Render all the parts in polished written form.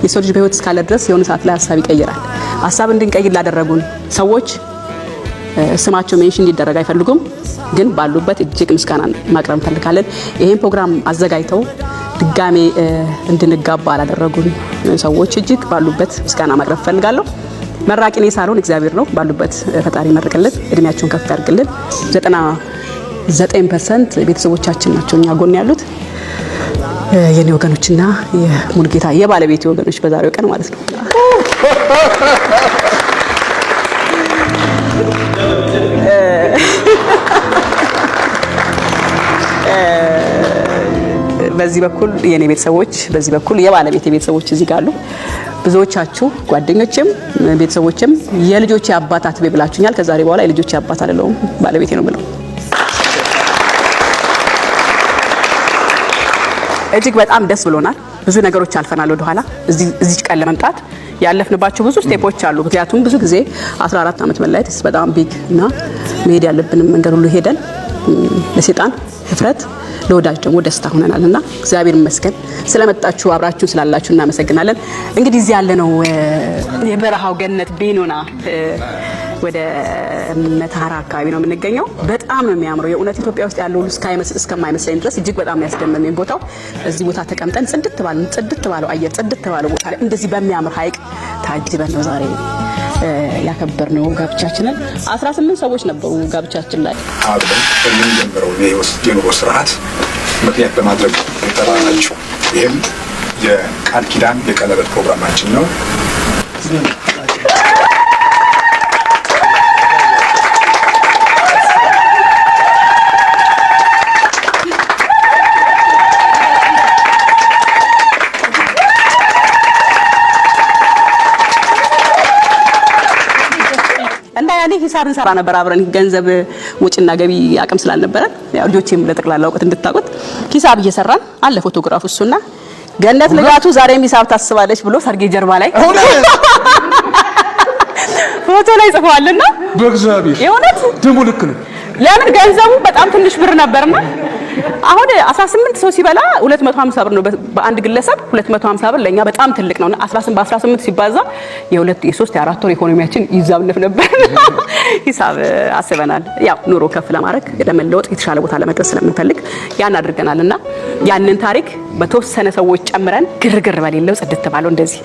የሰው ልጅ በህይወት እስካለ ድረስ የሆነ ሰዓት ላይ ሐሳብ ይቀይራል። ሐሳብ እንድንቀይር ላደረጉን ሰዎች ስማቸው ሜንሽን እንዲደረግ አይፈልጉም፣ ግን ባሉበት እጅግ ምስጋና ማቅረብ እንፈልጋለን። ይሄን ፕሮግራም አዘጋጅተው ድጋሜ እንድንጋባ ላደረጉን ሰዎች እጅግ ባሉበት ምስጋና ማቅረብ ፈልጋለሁ። መራቂኔ ሳልሆን እግዚአብሔር ነው። ባሉበት ፈጣሪ መርቅልን፣ እድሜያቸውን ከፍ ያድርግልን። 99% ቤተሰቦቻችን ናቸው እኛ ጎን ያሉት የኔ ወገኖችና የሙልጌታ የባለቤት ወገኖች በዛሬው ቀን ማለት ነው። በዚህ በኩል የኔ ቤተሰቦች፣ በዚህ በኩል የባለቤት ቤተሰቦች እዚህ ጋር አሉ። ብዙዎቻችሁ ጓደኞችም ቤተሰቦችም የልጆቼ አባት አትቤ ብላችሁኛል። ከዛሬ በኋላ የልጆቼ አባት አይደለሁም፣ ባለቤቴ ነው ብለው እጅግ በጣም ደስ ብሎናል። ብዙ ነገሮች አልፈናል ወደ ኋላ እዚህ ቀን ለመምጣት ያለፍንባቸው ብዙ ስቴፖች አሉ። ምክንያቱም ብዙ ጊዜ 14 ዓመት መለያየት በጣም ቢግ እና መሄድ ያለብን መንገድ ሁሉ ሄደን ለሰይጣን ህፍረት ለወዳጅ ደግሞ ደስታ ሆነናልና እግዚአብሔር ይመስገን። ስለመጣችሁ አብራችሁ ስላላችሁ እናመሰግናለን። እንግዲህ እዚህ ያለ ነው የበረሃው ገነት ቤኖና ወደ መታራ አካባቢ ነው የምንገኘው። በጣም ነው የሚያምረው። የእውነት ኢትዮጵያ ውስጥ ያለው እስከማይመስለኝ ድረስ እጅግ በጣም ያስደመመኝ ቦታው። እዚህ ቦታ ተቀምጠን ጽድት ባለው አየር ጽድት ባለው ቦታ ላይ እንደዚህ በሚያምር ሐይቅ ታጅበን ነው ዛሬ ያከበርነው ጋብቻችንን። 18 ሰዎች ነበሩ ጋብቻችን ላይ አብረን የምንጀምረው የኑሮ ስርዓት ምክንያት በማድረግ የጠራናችሁ ይህም የቃል ኪዳን የቀለበት ፕሮግራማችን ነው። ሂሳብ እንሰራ ነበር አብረን። ገንዘብ ወጪና ገቢ አቅም ስላልነበረ ያው ልጆቼም ለጠቅላላ ወቅት እንድታውቁት ሂሳብ እየሰራን አለ። ፎቶግራፍ እሱና ገነት ልጋቱ ዛሬም ሂሳብ ታስባለች ብሎ ሰርጌ ጀርባ ላይ ፎቶ ላይ ጽፈዋልና በእግዚአብሔር የእውነት ደሙ ልክ ነው። ለምን ገንዘቡ በጣም ትንሽ ብር ነበርና አሁን 18 ሰው ሲበላ 250 ብር ነው በአንድ ግለሰብ። 250 ብር ለኛ በጣም ትልቅ ነውና 18 በ18 ሲባዛ የ2 የ3 የ4 ወር ኢኮኖሚያችን ይዛብነፍ ነበር። ሂሳብ አስበናል። ያው ኑሮ ከፍ ለማድረግ ለመለወጥ የተሻለ ቦታ ለመድረስ ስለምንፈልግ ያን አድርገናልና ያንን ታሪክ በተወሰነ ሰዎች ጨምረን ግርግር በሌለው ጽድት ባለው እንደዚህ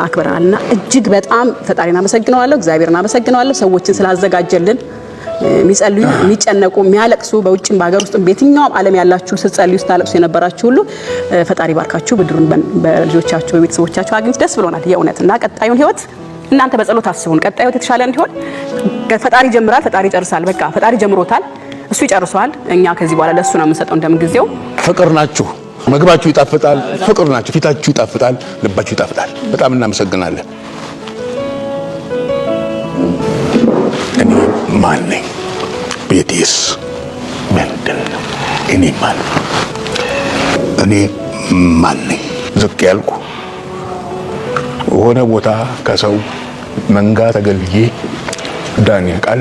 አክብረናልና እጅግ በጣም ፈጣሪና አመሰግናለሁ። እግዚአብሔርና አመሰግናለሁ ሰዎችን ስላዘጋጀልን። የሚጸልዩ የሚጨነቁ የሚያለቅሱ በውጭም በአገር ውስጥም በየትኛውም ዓለም ያላችሁ ስትጸልዩ ስታለቅሱ የነበራችሁ ሁሉ ፈጣሪ ባርካችሁ ብድሩን በልጆቻችሁ በቤተሰቦቻችሁ አግኝት ደስ ብሎናል የእውነትና ቀጣዩን ህይወት እናንተ በጸሎት አስቡን። ቀጣዩ ህይወት የተሻለ እንዲሆን ፈጣሪ ጀምራል፣ ፈጣሪ ይጨርሳል። በቃ ፈጣሪ ጀምሮታል፣ እሱ ይጨርሰዋል። እኛ ከዚህ በኋላ ለሱ ነው የምንሰጠው። እንደምንጊዜው ፍቅር ናችሁ፣ ምግባችሁ ይጣፍጣል። ፍቅር ናችሁ፣ ፊታችሁ ይጣፍጣል፣ ልባችሁ ይጣፍጣል። በጣም እናመሰግናለን። እኔ ማን ነኝ? ቤቴስ ምንድን ነው? እኔ ማን ነኝ? ዝቅ ያልኩ ሆነ ቦታ ከሰው መንጋ ተገልዬ ዳንኤል ቃል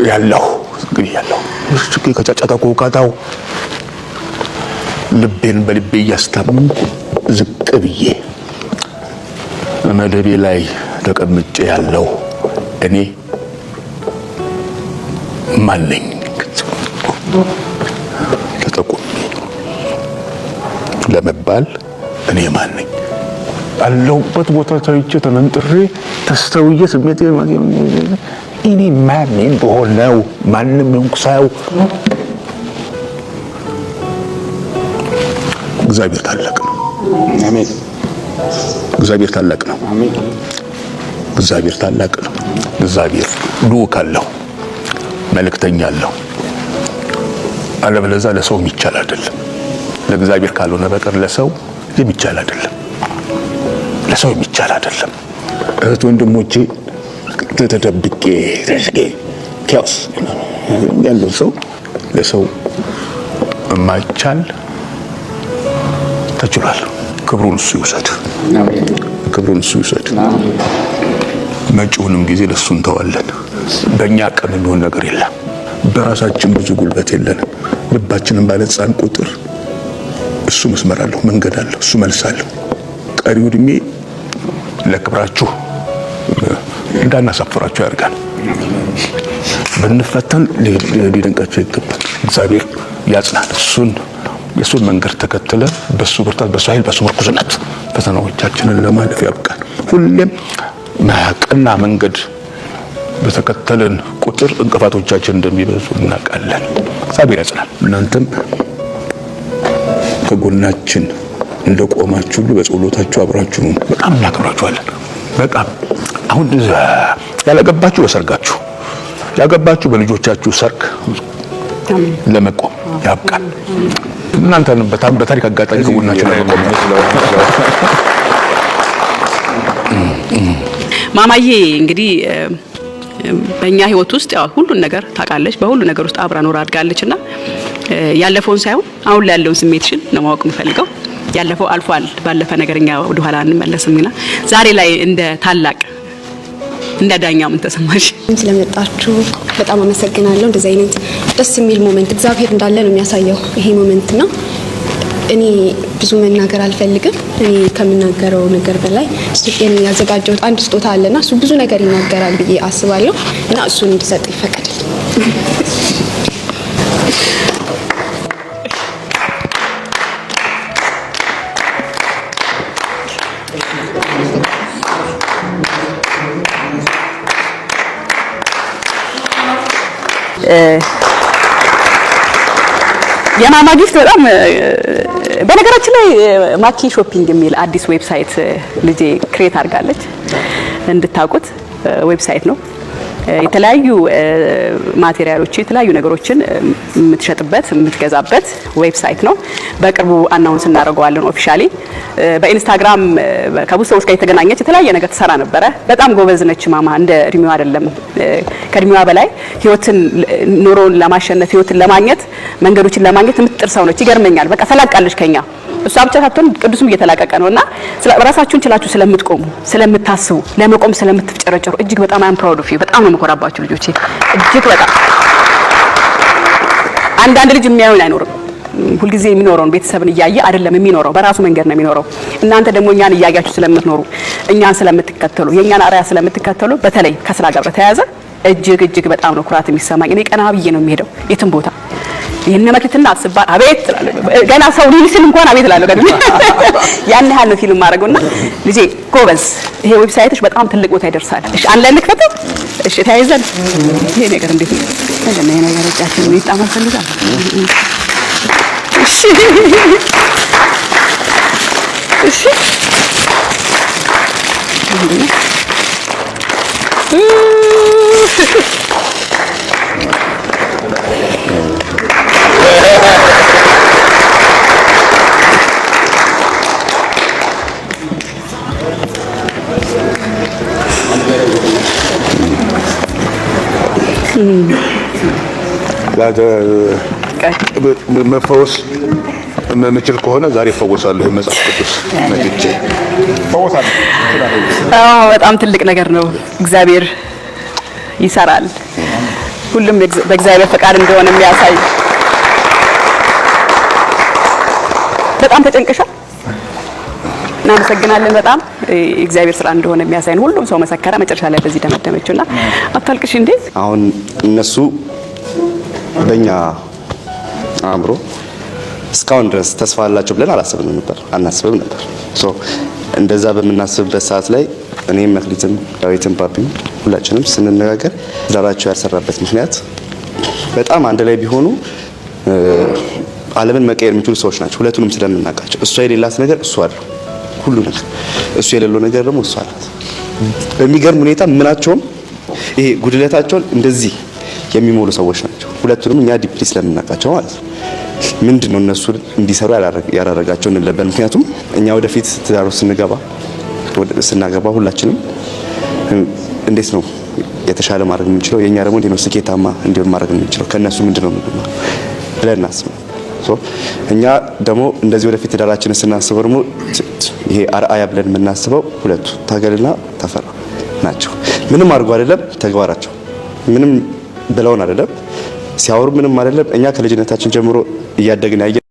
ያለው ከጫጫታ ኮካታው ልቤን በልቤ እያስታመምኩ ዝቅ ብዬ መደቤ ላይ ተቀምጬ ያለው እኔ ማን ነኝ? ተጠቁሜ ለመባል እኔ ማን ነኝ? አለሁበት ቦታ ታይቼ ተመንጥሬ ተስተውዬ ስሜቴ እኔ ማን ነኝ በሆነው ማንም እንኩሳው እግዚአብሔር ታላቅ ነው። አሜን። እግዚአብሔር ታላቅ ነው። አሜን። እግዚአብሔር ታላቅ ነው። እግዚአብሔር ልዑክ አለው፣ መልእክተኛ አለው። አለበለዚያ ለሰው የሚቻል አይደለም። ለእግዚአብሔር ካልሆነ በቀር ለሰው የሚቻል አይደለም። ለሰው የሚቻል አይደለም። እህት ወንድሞቼ ተደብቄ ኪያስ ያለው ሰው ለሰው የማይቻል ተችሏል። ክብሩን እሱ ይውሰድ። ክብሩን እሱ ይውሰድ። መጪውንም ጊዜ ለሱ እንተዋለን። በእኛ አቅም የሚሆን ነገር የለም። በራሳችን ብዙ ጉልበት የለንም። ልባችንን ባለጻን ቁጥር እሱ መስመር አለው፣ መንገድ አለው፣ እሱ መልስ አለው። ቀሪው እድሜ ለክብራችሁ እንዳናሳፍራችሁ ያደርጋል። ብንፈተን ሊደንቃችሁ ይገባል። እግዚአብሔር ያጽናል። የእሱን መንገድ ተከትለ በሱ ብርታት፣ በሱ ኃይል፣ በሱ ምርኩዝነት ፈተናዎቻችንን ለማለፍ ያብቃል። ሁሌም ቀና መንገድ በተከተልን ቁጥር እንቅፋቶቻችን እንደሚበዙ እናውቃለን። እግዚአብሔር ያጽናል። እናንተም ከጎናችን እንደቆማችሁ ሁሉ በጸሎታችሁ አብራችሁ ነው። በጣም እናከብራችኋለን። በጣም አሁን ያላገባችሁ በሰርጋችሁ፣ ያገባችሁ በልጆቻችሁ ሰርግ ለመቆም ያብቃል። እናንተንም በታሪክ አጋጣሚ ከጎናችሁ ለመቆም ማማዬ እንግዲህ በእኛ ህይወት ውስጥ ያው ሁሉን ነገር ታውቃለች። በሁሉ ነገር ውስጥ አብራ ኖር አድጋለችና ያለፈውን ሳይሆን አሁን ላይ ያለውን ስሜትሽን ነው ማወቅ የምፈልገው። ያለፈው አልፏል። ባለፈ ነገርኛ ወደ ኋላ እንመለስምና ዛሬ ላይ እንደ ታላቅ እንደ ዳኛ ምን ተሰማሽ? ስለመጣችሁ በጣም አመሰግናለሁ። እንደዚህ አይነት ደስ የሚል ሞመንት እግዚአብሔር እንዳለ ነው የሚያሳየው ይሄ ሞመንትና እኔ ብዙ መናገር አልፈልግም። እኔ ከምናገረው ነገር በላይ እኔ ያዘጋጀሁት አንድ ስጦታ አለና እሱ ብዙ ነገር ይናገራል ብዬ አስባለሁ እና እሱን እንድሰጥ ይፈቀድልኝ። የማማ ጊፍት በጣም በነገራችን ላይ ማኪ ሾፒንግ የሚል አዲስ ዌብሳይት ልጄ ክሬት አድርጋለች። እንድታውቁት ዌብሳይት ነው። የተለያዩ ማቴሪያሎች የተለያዩ ነገሮችን የምትሸጥበት የምትገዛበት ዌብሳይት ነው። በቅርቡ አናውንስ እናደርገዋለን ኦፊሻሊ። በኢንስታግራም ከብዙ ሰዎች ጋር የተገናኘች የተለያየ ነገር ትሰራ ነበረ። በጣም ጎበዝ ነች ማማ። እንደ እድሜዋ አይደለም፣ ከእድሜዋ በላይ ህይወትን ኑሮን ለማሸነፍ ህይወትን ለማግኘት መንገዶችን ለማግኘት የምትጥር ሰው ነች። ይገርመኛል። በቃ ተላቃለች ከኛ። እሷ ብቻ ሳትሆን ቅዱስም እየተላቀቀ ነውና ራሳችሁን ችላችሁ ስለምትቆሙ ስለምታስቡ ለመቆም ስለምትጨረጨሩ እጅግ በጣም አም ፕራውድ ኦፍ ዩ። በጣም ነው የምኮራባችሁ ልጆቼ፣ እጅግ በጣም። አንዳንድ ልጅ የሚያዩን አይኖርም። ሁልጊዜ የሚኖረውን ቤተሰብን እያየ አይደለም የሚኖረው፣ በራሱ መንገድ ነው የሚኖረው። እናንተ ደግሞ እኛን እያያችሁ ስለምትኖሩ እኛን ስለምትከተሉ የእኛን አርአያ ስለምትከተሉ በተለይ ከስራ ጋር በተያያዘ እጅግ በጣም ነው ኩራት የሚሰማኝ። እኔ ቀና ብዬ ነው የሚሄደው የትም ቦታ። ይሄን መክሊትና አስባል አቤት ገና ሰው ሊልስል እንኳን አቤት እላለሁ። ገና ያን ያህል ነው ፊልም ማድረግና ልጄ ጎበዝ። ይሄ ዌብሳይትሽ በጣም ትልቅ ቦታ ይደርሳል። እሺ አንላይን ልክፈተው። እሺ ተያይዘን ይሄ ነገር እንዴት ነው? ይሄ ነገር እጫችን ይጣማል ፈልጋል። እሺ እሺ መፈወስ የምችል ከሆነ ዛሬ እፈወሳለሁ። መጽሐፍ ቅዱስ መጥቼ እፈወሳለሁ። በጣም ትልቅ ነገር ነው። እግዚአብሔር ይሰራል። ሁሉም በእግዚአብሔር ፈቃድ እንደሆነ የሚያሳይ። በጣም ተጨንቀሻል። እናመሰግናለን። በጣም እግዚአብሔር ስራ እንደሆነ የሚያሳይ ሁሉም ሰው መሰከረ። መጨረሻ ላይ በዚህ ደመደመችውና አታልቅሽ እንዴ። አሁን እነሱ በእኛ አእምሮ እስካሁን ድረስ ተስፋ አላቸው ብለን አናስብም ነበር። እንደዛ በምናስብበት ሰዓት ላይ እኔም መክሊትም ዳዊትም ፓፒም ሁላችንም ስንነጋገር ትዳራቸው ያልሰራበት ምክንያት በጣም አንድ ላይ ቢሆኑ ዓለምን መቀየር የሚችሉ ሰዎች ናቸው። ሁለቱንም ስለምናውቃቸው እሷ የሌላት ነገር እሷ አለው ሁሉ ነገር፣ እሱ የሌለው ነገር ደግሞ እሷ አላት። በሚገርም ሁኔታ ምናቸውም ይሄ ጉድለታቸውን እንደዚህ የሚሞሉ ሰዎች ናቸው። ሁለቱንም እኛ ዲፕሊ ስለምናውቃቸው ማለት ነው። ምንድነው እነሱ እንዲሰሩ ያላረጋቸው እንለበል። ምክንያቱም እኛ ወደፊት ትዳሩ ስናገባ ሁላችንም እንዴት ነው የተሻለ ማድረግ የምንችለው፣ የኛ ደግሞ እንዴት ነው ስኬታማ እንዲሆን ማድረግ የምንችለው፣ ከነሱ ምንድነው ብለን እናስብ። እኛ ደግሞ እንደዚህ ወደፊት ትዳራችንን ስናስበው ደግሞ ይሄ አርአያ ብለን የምናስበው ሁለቱ ታገልና ተፈራ ናቸው። ምንም አድርጎ አይደለም ተግባራቸው፣ ምንም ብለውን አይደለም ሲያወሩ፣ ምንም አይደለም። እኛ ከልጅነታችን ጀምሮ እያደግን